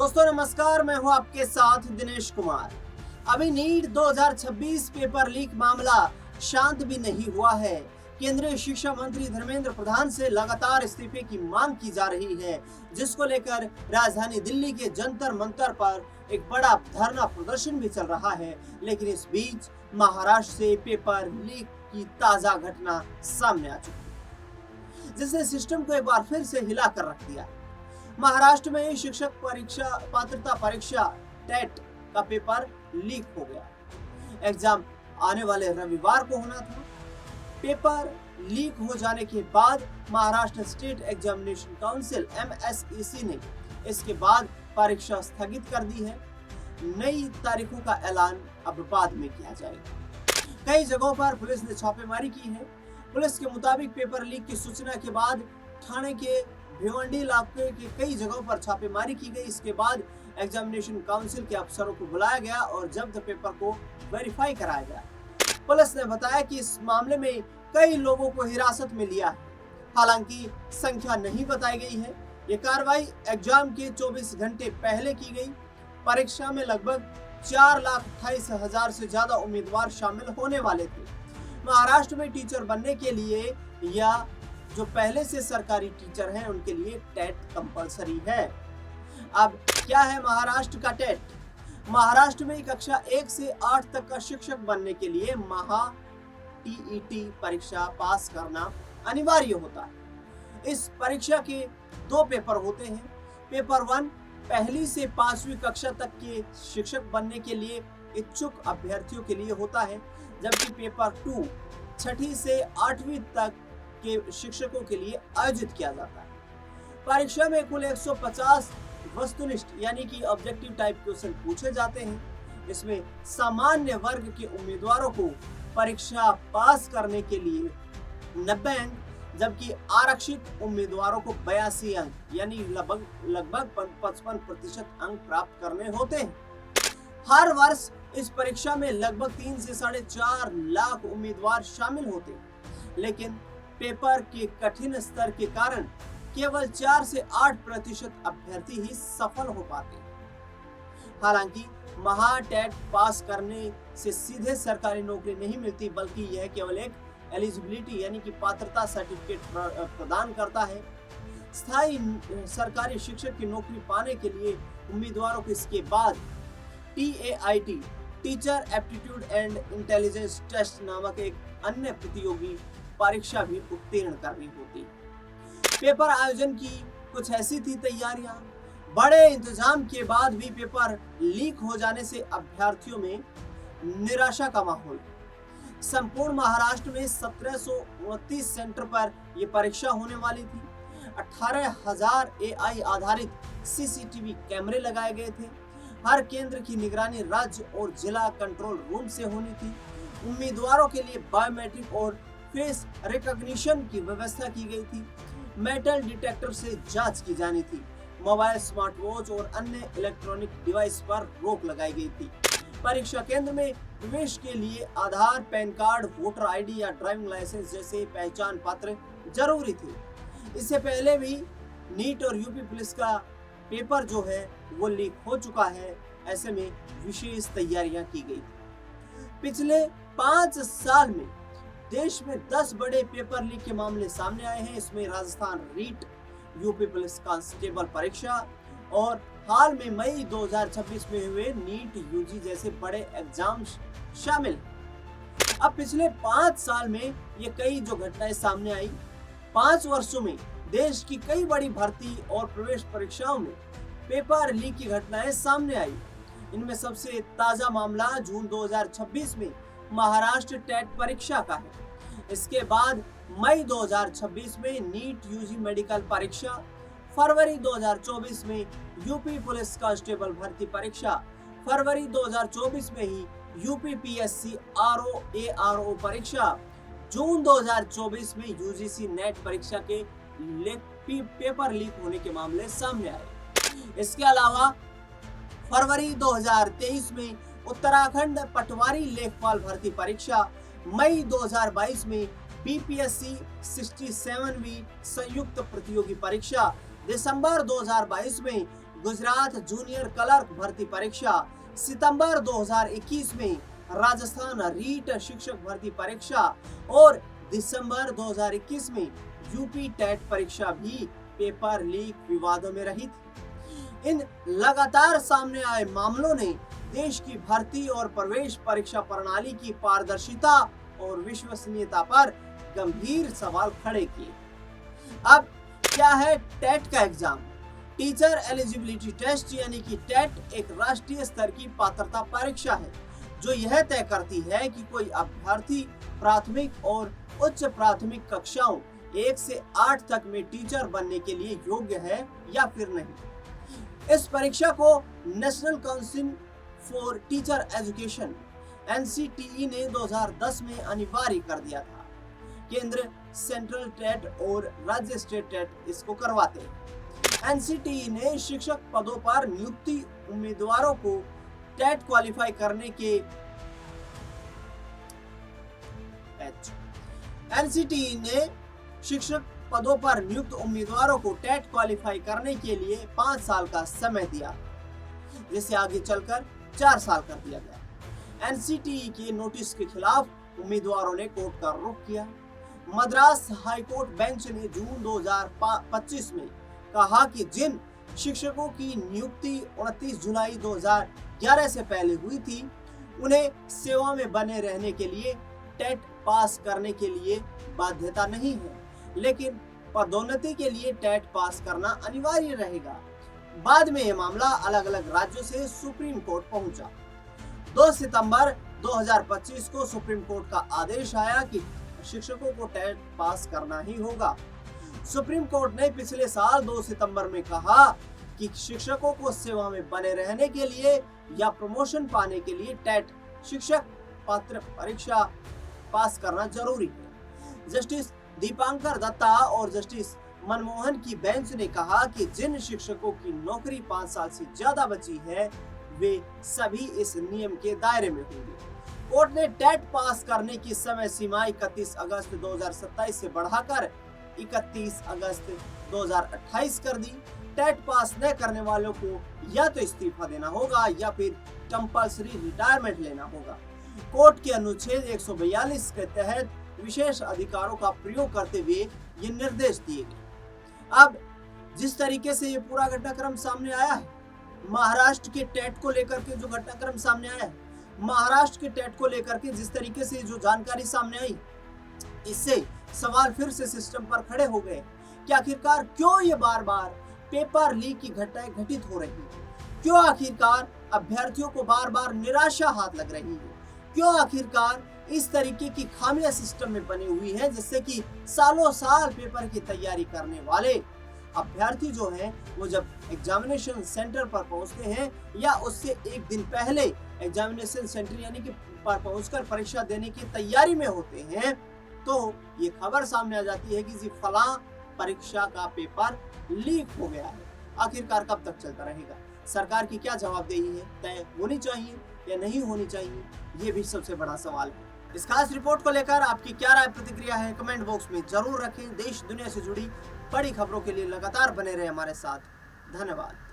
दोस्तों नमस्कार, मैं हूं आपके साथ दिनेश कुमार। अभी नीट 2026 पेपर लीक मामला शांत भी नहीं हुआ है। केंद्रीय शिक्षा मंत्री धर्मेंद्र प्रधान से लगातार इस्तीफे की मांग की जा रही है, जिसको लेकर राजधानी दिल्ली के जंतर मंतर पर एक बड़ा धरना प्रदर्शन भी चल रहा है। लेकिन इस बीच महाराष्ट्र से पेपर लीक की ताजा घटना सामने आ चुकी है, जिसने सिस्टम को एक बार फिर से हिला कर रख दिया है। महाराष्ट्र में शिक्षक परीक्षा पात्रता परीक्षा टेट का पेपर लीक हो गया। एग्जाम आने वाले रविवार को होना था। पेपर लीक हो जाने के बाद Maharashtra state examination council MSEC ने इसके बाद परीक्षा स्थगित कर दी है। नई तारीखों का ऐलान अब बाद में किया जाएगा। कई जगहों पर पुलिस ने छापेमारी की है। पुलिस के मुताबिक पेपर लीक की सूचना के बाद ठाणे के भिवंडी इलाके के कई जगहों पर छापेमारी की गई। इसके बाद एग्जामिनेशन काउंसिल के अफसरों को बुलाया गया और जब्त पेपर को वेरीफाई कराया गया। पुलिस ने बताया कि इस मामले में कई लोगों को हिरासत में लिया है। हालांकि संख्या नहीं बताई गई है। ये कार्रवाई एग्जाम के 24 घंटे पहले की गई। परीक्षा में लगभग 4,28,000 से ज्यादा उम्मीदवार शामिल होने वाले थे। महाराष्ट्र में टीचर बनने के लिए या जो पहले से सरकारी टीचर हैं उनके लिए टेट कंपलसरी है। अब क्या है महाराष्ट्र का टेट? महाराष्ट्र में कक्षा 1 से 8 तक का शिक्षक बनने के लिए TET परीक्षा पास करना अनिवार्य होता है। इस परीक्षा के 2 पेपर होते हैं। पेपर 1 पहली से 5वीं कक्षा तक के शिक्षक बनने के लिए इच्छुक अभ्यर्थियों के लिए होता है, जबकि पेपर 2 6ठी से 8वीं तक के शिक्षकों के लिए आयोजित किया जाता है। परीक्षा में कुल 150 वस्तुनिष्ठ यानी कि ऑब्जेक्टिव टाइप क्वेश्चन पूछे जाते हैं। इसमें सामान्य वर्ग के उम्मीदवारों को परीक्षा पास करने के लिए 90 अंक, जबकि आरक्षित उम्मीदवारों को 82 अंक यानी लगभग 55% अंक प्राप्त करने होते हैं। हर वर्ष इस परीक्षा में लगभग 3 से 4.5 लाख उम्मीदवार शामिल होते हैं, लेकिन पेपर के कठिन स्तर के कारण केवल 4 से 8% अभ्यर्थी ही सफल हो पाते हैं। हालांकि महाटेट पास करने से सीधे सरकारी नौकरी नहीं मिलती, बल्कि यह केवल एक एलिजिबिलिटी यानी कि पात्रता सर्टिफिकेट प्रदान करता है। स्थायी सरकारी शिक्षक की नौकरी पाने के लिए उम्मीदवारों को इसके बाद TAIT teacher aptitude and intelligence test नामक एक अन्य प्रतियोगी परीक्षा भी उत्तीर्ण करनी होती। पेपर आयोजन की कुछ ऐसी थी तैयारियां। बड़े इंतजाम के बाद भी पेपर लीक हो जाने से अभ्यर्थियों में निराशा का माहौल। संपूर्ण महाराष्ट्र में 1729 सेंटर पर यह परीक्षा होने वाली थी। 18,000 AI आधारित CCTV कैमरे लगाए गए थे। हर केंद्र की निगरानी राज्य और जिला कंट्रोल रूम से होनी थी। उम्मीदवारों के लिए बायोमेट्रिक और फेस रिकॉग्निशन की व्यवस्था की गई थी। मेटल डिटेक्टर से जांच की जानी थी। मोबाइल, स्मार्ट वॉच और अन्य इलेक्ट्रॉनिक डिवाइस पर रोक लगाई गई थी। परीक्षा केंद्र में प्रवेश के लिए आधार, पैन कार्ड, वोटर ID या ड्राइविंग लाइसेंस जैसे पहचान पत्र जरूरी थे। इससे पहले भी नीट और यूपी पुलिस का पेपर जो है वो लीक हो चुका है। ऐसे में विशेष तैयारियां की गई। पिछले 5 साल में देश में 10 बड़े पेपर लीक के मामले सामने आए हैं। इसमें Rajasthan REET, UP police constable परीक्षा और हाल में मई 2026 में हुए नीट UG जैसे बड़े एग्जाम शामिल। अब पिछले 5 साल में ये कई जो घटनाएं सामने आई। 5 वर्षों में देश की कई बड़ी भर्ती और प्रवेश परीक्षाओं में पेपर लीक की घटनाएं सामने आई। इनमें सबसे ताजा मामला जून 2026 में महाराष्ट्र टेट परीक्षा का है। इसके बाद मई 2026 में नीट UG मेडिकल परीक्षा, फरवरी 2024 में यूपी पुलिस कांस्टेबल भर्ती परीक्षा, फरवरी 2024 में ही यूपी PSC RO ARO परीक्षा, जून 2024 में UGC नेट परीक्षा के पेपर लीक होने के मामले सामने आए। इसके अलावा फरवरी 2023 में उत्तराखंड पटवारी लेखपाल भर्ती परीक्षा, मई 2022 में BPSC 67वीं संयुक्त प्रतियोगी परीक्षा, दिसंबर 2022 में गुजरात जूनियर क्लर्क भर्ती परीक्षा, सितंबर 2021 में राजस्थान रीट शिक्षक भर्ती परीक्षा और दिसंबर 2021 में यूपी टेट परीक्षा भी पेपर लीक विवादों में रही थी। इन लगातार सामने आए मामलों ने देश की भर्ती और प्रवेश परीक्षा प्रणाली की पारदर्शिता और विश्वसनीयता पर गंभीर सवाल खड़े किए। अब क्या है टेट का एग्जाम? टीचर एलिजिबिलिटी टेस्ट यानी कि टेट एक राष्ट्रीय स्तर की पात्रता परीक्षा है जो यह तय करती है कि कोई अभ्यर्थी प्राथमिक और उच्च प्राथमिक कक्षाओं 1 से 8 तक में टीचर बनने के लिए योग्य है या फिर नहीं। इस परीक्षा को national council for teacher education NCTE ने 2010 में अनिवार्य कर दिया था। केंद्र सेंट्रल टेट और राज्य स्टेट टेट इसको करवाते हैं। NCTE ने शिक्षक पदों पर नियुक्ति उम्मीदवारों को टेट क्वालिफाई करने के NCTE ने शिक्षक पदों पर नियुक्त उम्मीदवारों को टेट क्वालिफाई करने के लिए 5 साल का समय दिया, जिसे आगे चलकर 4 साल कर दिया गया। NCTE के नोटिस के खिलाफ उम्मीदवारों ने कोर्ट का रुख किया। मद्रास हाईकोर्ट बेंच ने जून 2025 में कहा कि जिन शिक्षकों की नियुक्ति 29 जुलाई 2011 से पहले हुई थी, उन्हें सेवा में बने रहने के लिए टेट पास करने के लिए बाध्यता नहीं है, लेकिन पदोन्नति के लिए टेट पास करना अनिवार्य रहेगा। बाद में यह मामला अलग अलग राज्यों से सुप्रीम कोर्ट पहुंचा। 2 सितंबर 2025 को सुप्रीम कोर्ट का आदेश आया कि शिक्षकों को टेट पास करना ही होगा। सुप्रीम कोर्ट ने पिछले साल 2 सितंबर में कहा कि शिक्षकों को सेवा में बने रहने के लिए या प्रमोशन पाने के लिए टेट शिक्षक पात्र परीक्षा पास करना जरूरी है। जस्टिस दीपांकर दत्ता और जस्टिस मनमोहन की बेंच ने कहा कि जिन शिक्षकों की नौकरी 5 साल से ज्यादा बची है, वे सभी इस नियम के दायरे में होंगे। कोर्ट ने टेट पास करने की समय सीमा 31 अगस्त 2027 से बढ़ाकर 31 अगस्त 2028 कर दी। टेट पास न करने वालों को या तो इस्तीफा देना होगा या फिर कंपल्सरी रिटायरमेंट लेना होगा। कोर्ट के अनुच्छेद 142 के तहत विशेष अधिकारों का प्रयोग करते हुए ये निर्देश दिए गए। अब जिस तरीके से ये पूरा घटनाक्रम सामने आया है, महाराष्ट्र के टेट को लेकर के जो घटनाक्रम सामने आया है, महाराष्ट्र के टेट को लेकर के जिस तरीके से जो जानकारी सामने आई, इससे सवाल फिर से सिस्टम पर खड़े हो गए कि आखिरकार क्यों ये बार बार पेपर लीक की घटनाएं घटित हो रही है, क्यों आखिरकार अभ्यर्थियों को बार बार निराशा हाथ लग रही है, क्यों आखिरकार इस तरीके की खामियां सिस्टम में बनी हुई है, जिससे कि सालों साल पेपर की तैयारी करने वाले अभ्यर्थी जो हैं वो जब एग्जामिनेशन सेंटर पर पहुंचते हैं या उससे एक दिन पहले एग्जामिनेशन सेंटर यानी कि पर पहुंचकर परीक्षा देने की तैयारी में होते हैं, तो ये खबर सामने आ जाती है कि जी फलां परीक्षा का पेपर लीक हो गया है। आखिरकार कब तक चलता रहेगा? सरकार की क्या जवाबदेही है? तय होनी चाहिए या नहीं होनी चाहिए, ये भी सबसे बड़ा सवाल है। इस खास रिपोर्ट को लेकर आपकी क्या राय प्रतिक्रिया है, कमेंट बॉक्स में जरूर रखें। देश दुनिया से जुड़ी बड़ी खबरों के लिए लगातार बने रहे हमारे साथ। धन्यवाद।